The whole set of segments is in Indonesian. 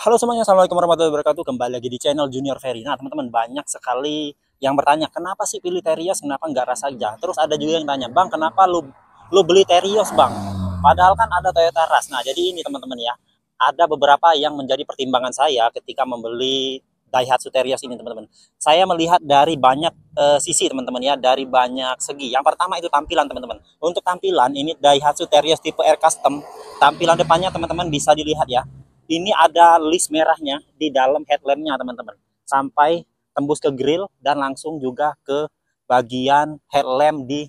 Halo semuanya, assalamualaikum warahmatullahi wabarakatuh. Kembali lagi di channel Junior Ferry. Nah teman-teman, banyak sekali yang bertanya, kenapa sih pilih Terios, kenapa nggak Ras aja? Terus ada juga yang tanya, bang, kenapa lu beli Terios bang? Padahal kan ada Toyota Ras. Nah jadi ini teman-teman ya, ada beberapa yang menjadi pertimbangan saya ketika membeli Daihatsu Terios ini teman-teman. Saya melihat dari banyak sisi teman-teman ya, dari banyak segi. Yang pertama itu tampilan teman-teman. Untuk tampilan ini Daihatsu Terios tipe R Custom, tampilan depannya teman-teman bisa dilihat ya. Ini ada list merahnya di dalam headlampnya teman-teman, sampai tembus ke grill dan langsung juga ke bagian headlamp di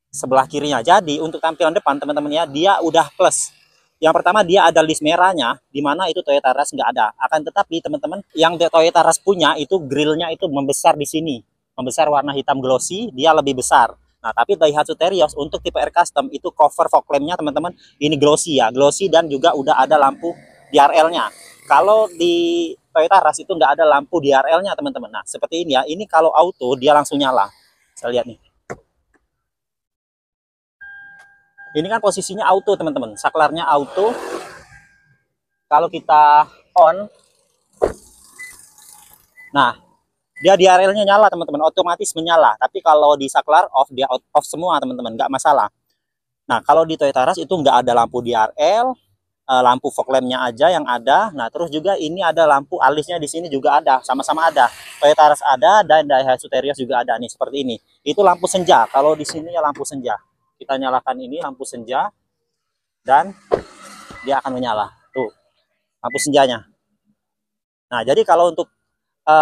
sebelah kirinya. Jadi untuk tampilan depan teman-teman ya, dia udah plus. Yang pertama dia ada list merahnya, di mana itu Toyota Rush nggak ada. Akan tetapi teman-teman, yang Toyota Rush punya itu grillnya itu membesar di sini, membesar warna hitam glossy, dia lebih besar. Nah, tapi Daihatsu Terios untuk tipe R Custom itu cover fog lampnya teman-teman, ini glossy ya, glossy dan juga udah ada lampu DRL-nya. Kalau di Toyota Rush itu nggak ada lampu DRL-nya teman-teman. Nah seperti ini ya, ini kalau auto dia langsung nyala. Saya lihat nih, ini kan posisinya auto teman-teman, saklarnya auto. Kalau kita on, nah dia DRL-nya nyala teman-teman, otomatis menyala. Tapi kalau di saklar off, dia off semua teman-teman, nggak masalah. Nah kalau di Toyota Rush itu nggak ada lampu DRL, lampu fog lampnya aja yang ada. Nah terus juga ini ada lampu alisnya di sini juga ada, sama-sama ada. Toyota Rush ada dan Daihatsu Terios juga ada nih seperti ini. Itu lampu senja. Kalau di sini ya lampu senja. Kita nyalakan ini lampu senja dan dia akan menyala. Tuh lampu senjanya. Nah jadi kalau untuk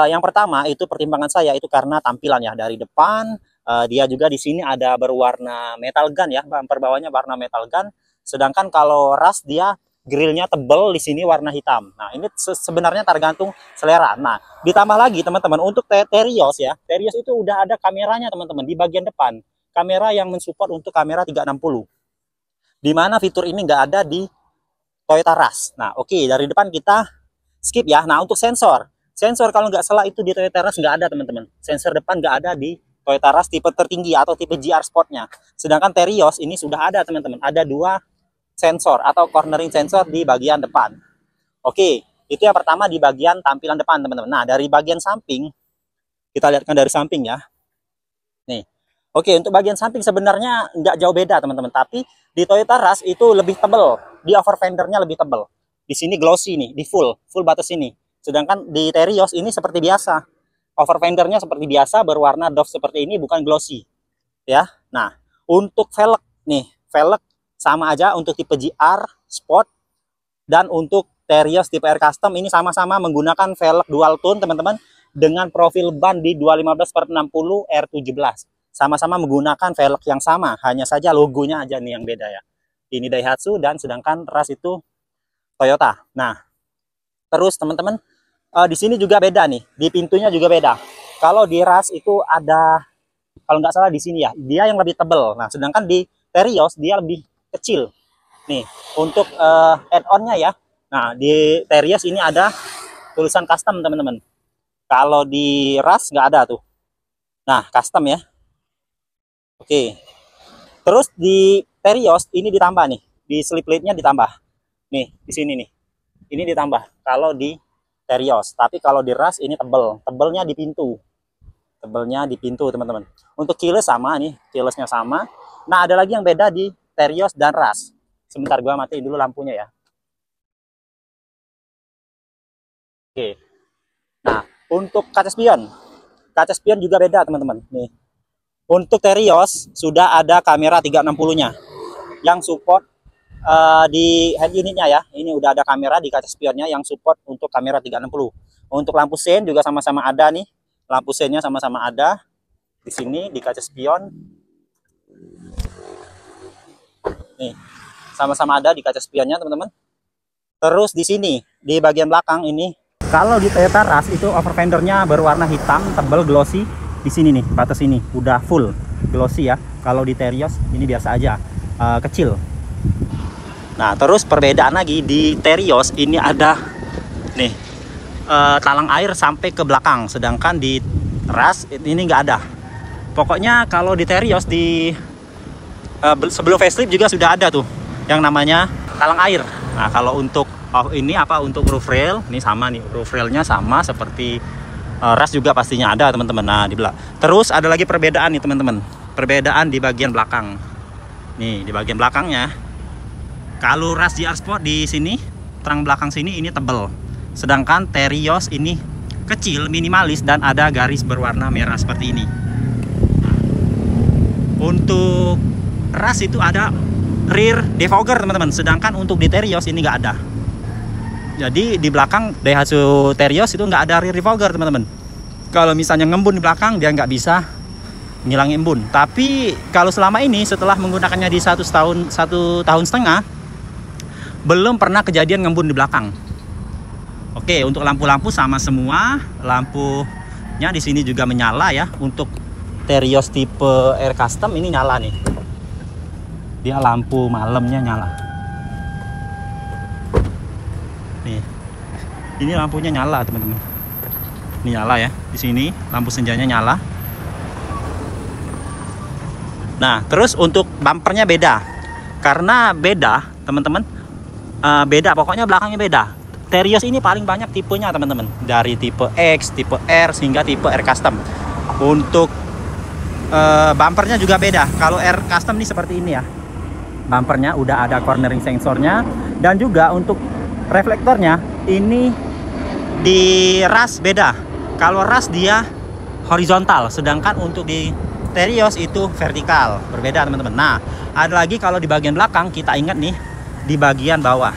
yang pertama itu pertimbangan saya itu karena tampilan ya, dari depan dia juga di sini ada berwarna metal gun ya, bumper bawahnya warna metal gun. Sedangkan kalau Rush dia grillnya tebel, di sini warna hitam. Nah ini sebenarnya tergantung selera. Nah ditambah lagi teman-teman, untuk Terios ya, Terios itu udah ada kameranya teman-teman di bagian depan, kamera yang mensupport untuk kamera 360, dimana fitur ini nggak ada di Toyota Rush. Nah oke, dari depan kita skip ya. Nah untuk sensor kalau nggak salah itu di Toyota Rush nggak ada teman-teman, sensor depan nggak ada di Toyota Rush tipe tertinggi atau tipe GR Sportnya. Sedangkan Terios ini sudah ada teman-teman, ada dua sensor atau cornering sensor di bagian depan. Oke, itu yang pertama di bagian tampilan depan teman-teman. Nah dari bagian samping, kita lihatkan dari samping ya. Nih, oke, untuk bagian samping sebenarnya nggak jauh beda teman-teman, tapi di Toyota Rush itu lebih tebel, di over fendernya lebih tebel. Di sini glossy nih, di full batas ini. Sedangkan di Terios ini seperti biasa, over fendernya seperti biasa, berwarna doff seperti ini, bukan glossy ya. Nah untuk velg nih, velg sama aja untuk tipe GR Sport dan untuk Terios tipe R Custom ini sama-sama menggunakan velg dual tone teman-teman, dengan profil ban di 215/60 R17. Sama-sama menggunakan velg yang sama, hanya saja logonya aja nih yang beda ya. Ini Daihatsu dan sedangkan Rush itu Toyota. Nah terus teman-teman, di sini juga beda nih, di pintunya juga beda. Kalau di Rush itu ada, kalau nggak salah di sini ya, dia yang lebih tebel. Nah sedangkan di Terios dia lebih kecil nih untuk add-onnya ya. Nah di Terios ini ada tulisan custom teman-teman, kalau di Rush nggak ada tuh. Nah custom ya. Oke, terus di Terios ini ditambah nih, di slip plate-nya ditambah nih, di sini nih, ini ditambah kalau di Terios. Tapi kalau di Rush ini tebelnya di pintu, teman-teman. Untuk keyless sama nih, keylessnya sama. Nah ada lagi yang beda di Terios dan Rush. Sebentar gua matiin dulu lampunya ya. Oke. Nah, untuk kaca spion juga beda teman-teman. Nih. Untuk Terios sudah ada kamera 360-nya yang support di head unitnya ya. Ini udah ada kamera di kaca spionnya yang support untuk kamera 360. Untuk lampu sein juga sama-sama ada nih. Lampu seinnya sama-sama ada di sini di kaca spion. Nih, sama-sama ada di kaca spionnya teman-teman. Terus di sini di bagian belakang ini, kalau di Toyota Rush itu over fendernya berwarna hitam tebal glossy. Di sini nih batas ini udah full glossy ya. Kalau di Terios ini biasa aja, kecil. Nah terus perbedaan lagi di Terios ini ada nih talang air sampai ke belakang, sedangkan di Rush ini nggak ada. Pokoknya kalau di Terios di sebelum facelift juga sudah ada tuh yang namanya talang air. Nah kalau untuk ini apa untuk roof rail, ini sama nih, roof railnya sama seperti Rush juga pastinya ada teman-teman. Nah di belakang. Terus ada lagi perbedaan nih teman-teman, perbedaan di bagian belakang. Nih di bagian belakangnya, kalau Rush GR Sport di sini terang belakang sini ini tebel, sedangkan Terios ini kecil, minimalis, dan ada garis berwarna merah seperti ini. Untuk Rush itu ada rear defogger teman-teman, sedangkan untuk di Terios ini nggak ada. Jadi di belakang Daihatsu Terios itu nggak ada rear defogger teman-teman. Kalau misalnya ngembun di belakang dia nggak bisa ngilangin embun. Tapi kalau selama ini setelah menggunakannya di 1 tahun setengah, belum pernah kejadian ngembun di belakang. Oke, untuk lampu-lampu sama semua, lampunya di sini juga menyala ya. Untuk Terios tipe Air Custom ini nyala nih. Dia lampu malamnya nyala. Nih, ini lampunya nyala teman-teman. Ini nyala ya, di sini lampu senjanya nyala. Nah, terus untuk bumpernya beda, karena beda teman-teman, beda pokoknya belakangnya beda. Terios ini paling banyak tipenya teman-teman, dari tipe X, tipe R, hingga tipe R Custom. Untuk bumpernya juga beda. Kalau R Custom ini seperti ini ya, bumpernya udah ada cornering sensornya, dan juga untuk reflektornya ini di Rush beda. Kalau Rush dia horizontal, sedangkan untuk di Terios itu vertikal, berbeda teman-teman. Nah, ada lagi kalau di bagian belakang kita ingat nih, di bagian bawah.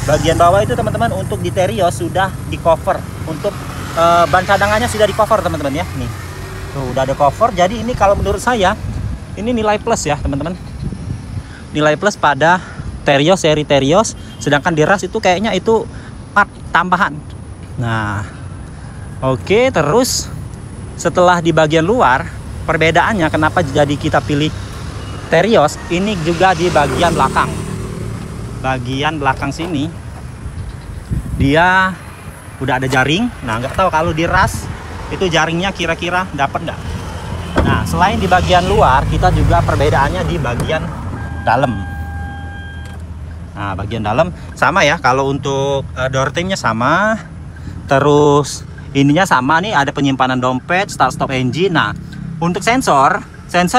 Bagian bawah itu teman-teman untuk di Terios sudah di cover, untuk ban cadangannya sudah di cover teman-teman ya. Nih, tuh udah ada cover. Jadi ini kalau menurut saya ini nilai plus ya teman-teman. Nilai plus pada Terios, seri Terios, sedangkan di Rush itu kayaknya itu part tambahan. Nah, oke, terus setelah di bagian luar, perbedaannya kenapa jadi kita pilih Terios, ini juga di bagian belakang. Bagian belakang sini dia udah ada jaring. Nah, nggak tahu kalau di Rush itu jaringnya kira-kira dapat nggak. Nah, selain di bagian luar, kita juga perbedaannya di bagian dalam. Nah, bagian dalam sama ya. Kalau untuk door trimnya sama, terus ininya sama nih, ada penyimpanan dompet, start stop engine. Nah, untuk sensor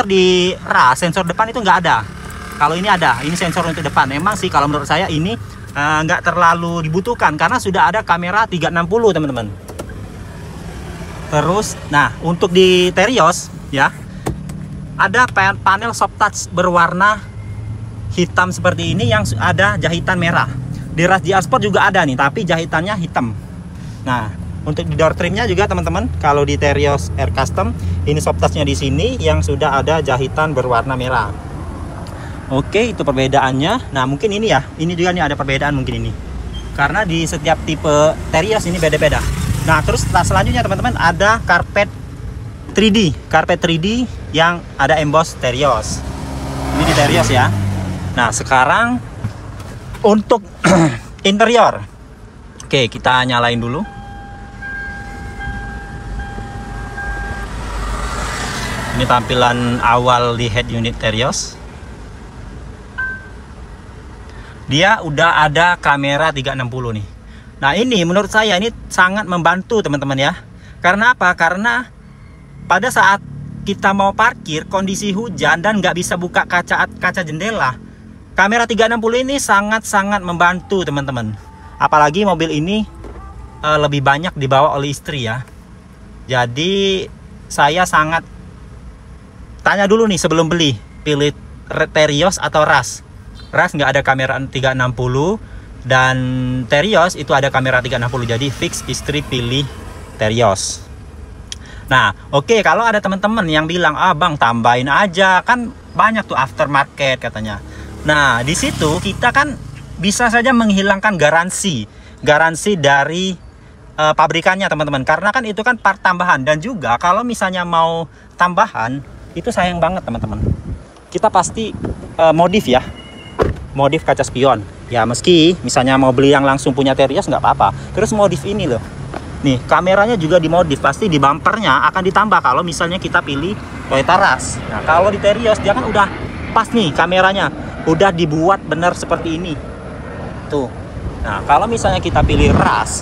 di Rush, sensor depan itu nggak ada. Kalau ini ada, ini sensor untuk depan. Memang sih kalau menurut saya ini nggak terlalu dibutuhkan, karena sudah ada kamera 360 teman-teman. Terus, nah untuk di Terios ya, ada panel soft touch berwarna hitam seperti ini yang ada jahitan merah. Di Rush GR Sport juga ada nih, tapi jahitannya hitam. Nah, untuk di door trimnya juga teman-teman, kalau di Terios Air Custom ini soft touchnya di sini yang sudah ada jahitan berwarna merah. Oke, itu perbedaannya. Nah, mungkin ini ya, ini juga nih ada perbedaan mungkin ini, karena di setiap tipe Terios ini beda-beda. Nah, terus selanjutnya teman-teman ada karpet 3D yang ada emboss Terios. Ini di Terios ya. Nah, sekarang untuk interior. Oke, kita nyalain dulu. Ini tampilan awal di head unit Terios. Dia udah ada kamera 360 nih. Nah, ini menurut saya ini sangat membantu teman-teman ya. Karena apa? Karena pada saat kita mau parkir, kondisi hujan dan nggak bisa buka kaca jendela, kamera 360 ini sangat-sangat membantu teman-teman. Apalagi mobil ini lebih banyak dibawa oleh istri ya. Jadi saya sangat tanya dulu nih sebelum beli, pilih Terios atau Rush. Rush nggak ada kamera 360, dan Terios itu ada kamera 360. Jadi fix istri pilih Terios. Nah, oke, kalau ada teman-teman yang bilang, "Ah, Bang, tambahin aja, kan banyak tuh aftermarket," katanya. Nah, di situ kita kan bisa saja menghilangkan garansi dari pabrikannya teman-teman, karena kan itu kan part tambahan. Dan juga kalau misalnya mau tambahan itu sayang banget teman-teman, kita pasti modif ya, modif kaca spion ya. Meski misalnya mau beli yang langsung punya Terios nggak apa-apa, terus modif ini loh, nih kameranya juga dimodif, pasti di bumpernya akan ditambah kalau misalnya kita pilih Toyota Rush. Nah, kalau di Terios dia kan udah pas nih, kameranya udah dibuat benar seperti ini tuh. Nah, kalau misalnya kita pilih ras,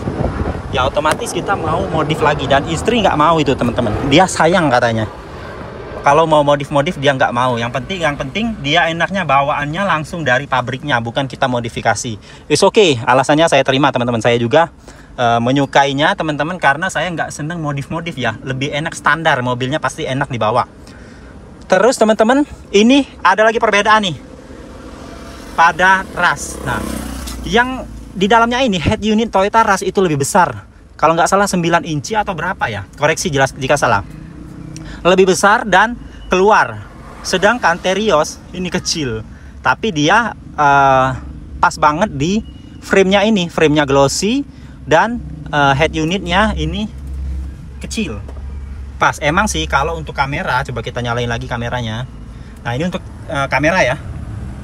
ya otomatis kita mau modif lagi. Dan istri nggak mau itu teman-teman. Dia sayang katanya. Kalau mau modif-modif dia nggak mau. Yang penting dia enaknya bawaannya langsung dari pabriknya, bukan kita modifikasi. It's okay. Alasannya saya terima teman-teman. Saya juga menyukainya teman-teman, karena saya nggak seneng modif-modif ya. Lebih enak standar, mobilnya pasti enak dibawa. Terus teman-teman, ini ada lagi perbedaan nih pada ras. Nah, yang di dalamnya ini head unit Toyota Rush itu lebih besar. Kalau nggak salah 9 inci atau berapa ya? Koreksi jelas jika salah. Lebih besar dan keluar. Sedangkan Terios ini kecil. Tapi dia pas banget di frame-nya ini. Frame-nya glossy dan head unitnya ini kecil. Pas. Emang sih kalau untuk kamera, coba kita nyalain lagi kameranya. Nah, ini untuk kamera ya.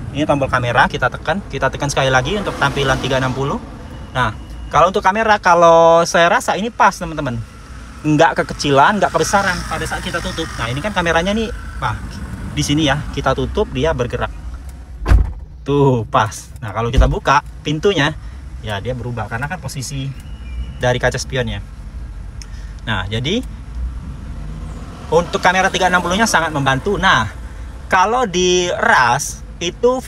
Ini tombol kamera, kita tekan sekali lagi untuk tampilan 360. Nah, kalau untuk kamera, kalau saya rasa ini pas teman-teman, nggak kekecilan, nggak kebesaran pada saat kita tutup. Nah, ini kan kameranya nih, di sini ya, kita tutup dia bergerak. Tuh, pas. Nah, kalau kita buka pintunya, ya dia berubah karena kan posisi dari kaca spionnya. Nah, jadi untuk kamera 360-nya sangat membantu. Nah, kalau di Rush itu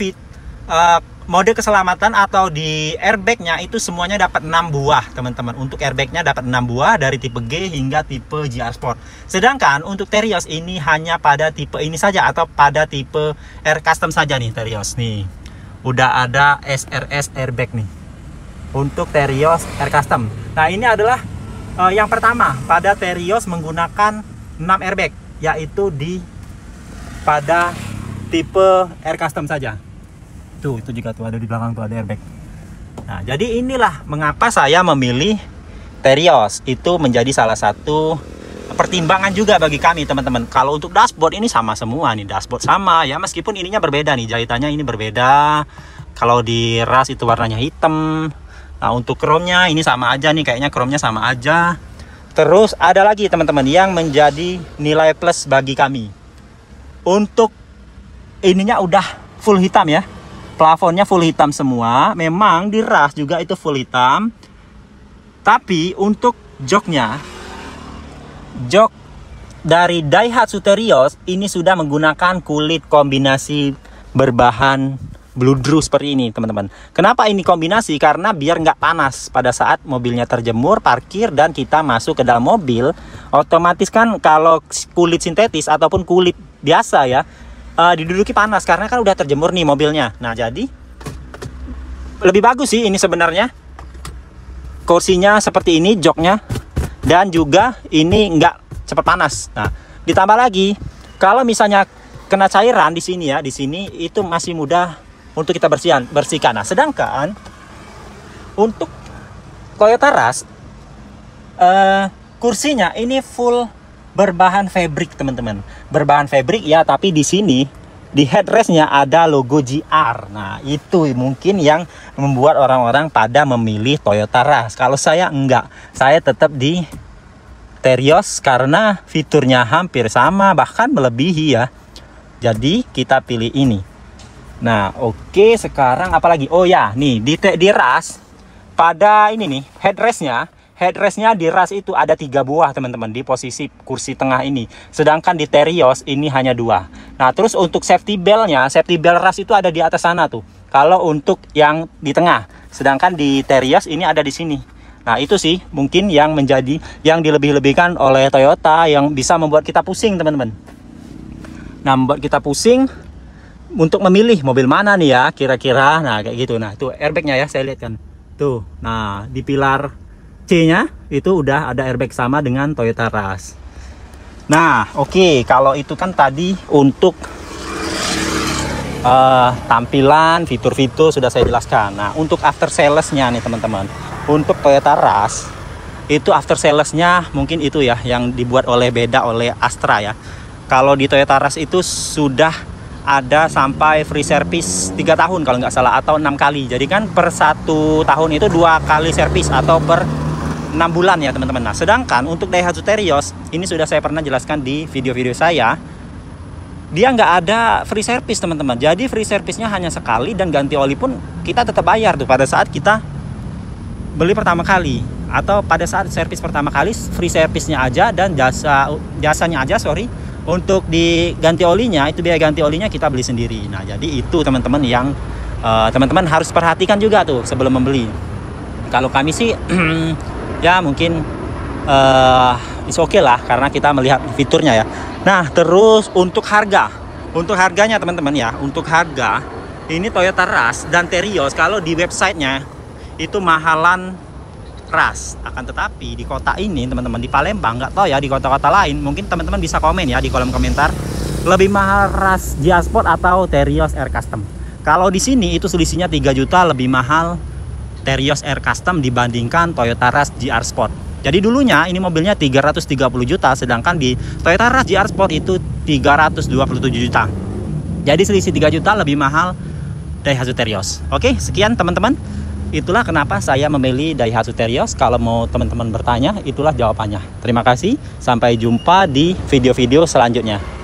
mode keselamatan atau di airbagnya itu semuanya dapat 6 buah teman-teman. Untuk airbagnya dapat 6 buah dari tipe G hingga tipe GR Sport. Sedangkan untuk Terios ini hanya pada tipe ini saja, atau pada tipe R Custom saja nih Terios. Nih udah ada SRS airbag nih untuk Terios R Custom. Nah, ini adalah yang pertama pada Terios menggunakan 6 airbag, yaitu pada tipe R Custom saja. Tuh, itu juga tuh ada di belakang tuh ada airbag. Nah, jadi inilah mengapa saya memilih Terios. Itu menjadi salah satu pertimbangan juga bagi kami teman-teman. Kalau untuk dashboard ini sama semua nih, dashboard sama ya, meskipun ininya berbeda nih, jahitannya ini berbeda. Kalau di Rush itu warnanya hitam. Nah, untuk chrome-nya ini sama aja nih, kayaknya chrome-nya sama aja. Terus ada lagi teman-teman yang menjadi nilai plus bagi kami. Untuk ininya udah full hitam ya, plafonnya full hitam semua. Memang di Rush juga itu full hitam, tapi untuk joknya, jok dari Daihatsu Terios ini sudah menggunakan kulit kombinasi berbahan bludru seperti ini teman-teman. Kenapa ini kombinasi? Karena biar nggak panas pada saat mobilnya terjemur, parkir, dan kita masuk ke dalam mobil. Otomatis kan kalau kulit sintetis ataupun kulit biasa ya, diduduki panas karena kan udah terjemur nih mobilnya. Nah, jadi lebih bagus sih ini sebenarnya. Kursinya seperti ini, joknya, dan juga ini nggak cepat panas. Nah, ditambah lagi kalau misalnya kena cairan di sini ya, di sini itu masih mudah untuk kita bersihkan. Nah, sedangkan untuk Toyota Rush kursinya ini full berbahan fabric teman-teman. Berbahan fabric ya, tapi di sini di headrestnya ada logo GR. Nah, itu mungkin yang membuat orang-orang pada memilih Toyota Rush. Kalau saya enggak, saya tetap di Terios karena fiturnya hampir sama, bahkan melebihi ya. Jadi kita pilih ini. Nah, oke, sekarang apa lagi? Oh ya, nih di Rush pada ini nih headrestnya di Rush itu ada 3 buah teman-teman di posisi kursi tengah ini. Sedangkan di Terios ini hanya 2. Nah, terus untuk safety beltnya, safety belt Rush itu ada di atas sana tuh. Kalau untuk yang di tengah, sedangkan di Terios ini ada di sini. Nah, itu sih mungkin yang menjadi yang dilebih-lebihkan oleh Toyota, yang bisa membuat kita pusing teman-teman. Nah, membuat kita pusing untuk memilih mobil mana nih ya kira-kira. Nah, kayak gitu. Nah, itu airbagnya ya, saya lihat kan tuh. Nah, di pilar C-nya itu udah ada airbag sama dengan Toyota Rush. Nah, oke, kalau itu kan tadi untuk tampilan, fitur-fitur sudah saya jelaskan. Nah, untuk after sales-nya nih teman-teman, untuk Toyota Rush itu after sales-nya mungkin itu ya yang dibuat beda oleh Astra ya. Kalau di Toyota Rush itu sudah ada sampai free service 3 tahun kalau nggak salah, atau 6 kali. Jadi kan per 1 tahun itu 2 kali servis, atau per 6 bulan ya teman-teman. Nah, sedangkan untuk Daihatsu Terios ini sudah saya pernah jelaskan di video-video saya, dia nggak ada free service teman-teman. Jadi free service-nya hanya sekali, dan ganti oli pun kita tetap bayar tuh pada saat kita beli pertama kali atau pada saat servis pertama kali, free servisnya aja dan jasanya aja, sorry. Untuk diganti olinya, itu biaya ganti olinya kita beli sendiri. Nah, jadi itu teman-teman yang teman-teman harus perhatikan juga tuh sebelum membeli. Kalau kami sih ya mungkin is okay lah, karena kita melihat fiturnya ya. Nah, terus untuk harganya teman-teman ya, untuk harga ini Toyota Rush dan Terios kalau di websitenya itu mahalan Rush. Akan tetapi di kota ini teman-teman, di Palembang, nggak tahu ya di kota-kota lain, mungkin teman-teman bisa komen ya di kolom komentar, lebih mahal Rush GR Sport atau Terios R Custom. Kalau di sini itu selisihnya 3 juta lebih mahal Terios R Custom dibandingkan Toyota Rush GR Sport. Jadi dulunya ini mobilnya 330 juta, sedangkan di Toyota Rush GR Sport itu 327 juta. Jadi selisih 3 juta lebih mahal Daihatsu Terios. Oke, sekian teman-teman. Itulah kenapa saya memilih Daihatsu Terios. Kalau mau teman-teman bertanya, itulah jawabannya. Terima kasih. Sampai jumpa di video-video selanjutnya.